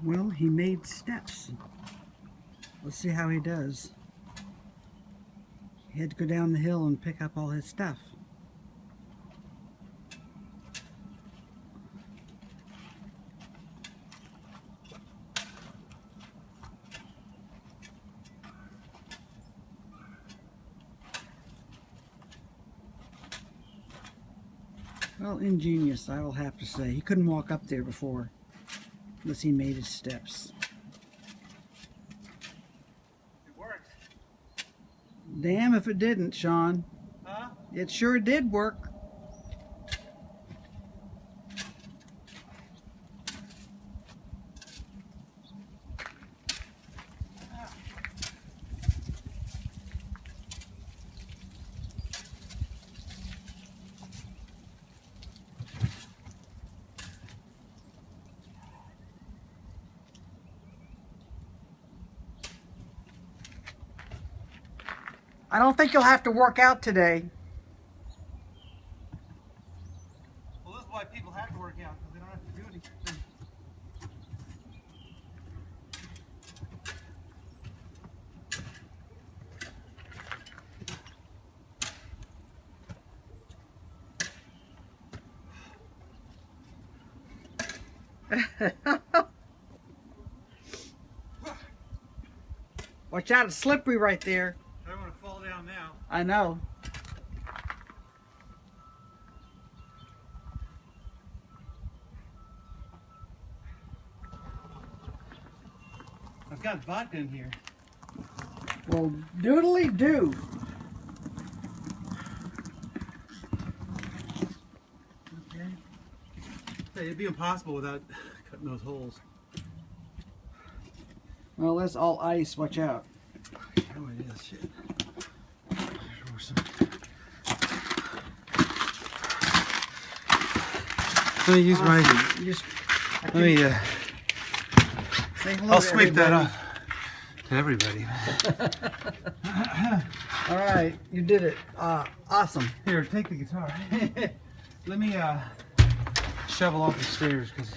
Well, he made steps. Let's see how he does. He had to go down the hill and pick up all his stuff. Well, ingenious, I will have to say. He couldn't walk up there before, unless he made his steps. It worked. Damn if it didn't, Shawn. Huh? It sure did work. I don't think you'll have to work out today. Well, this is why people have to work out, because they don't have to do anything. Watch out, it's slippery right there. I don't want to fall down now. I know. I've got vodka in here. Well, doodly do. Okay. Hey, it'd be impossible without cutting those holes. Well, that's all ice. Watch out. Oh, it is. Shit. Let me use my. You just, Let me. say hello I'll to sweep that everybody. off to everybody. All right, you did it. Awesome. Here, take the guitar. Let me shovel off the stairs because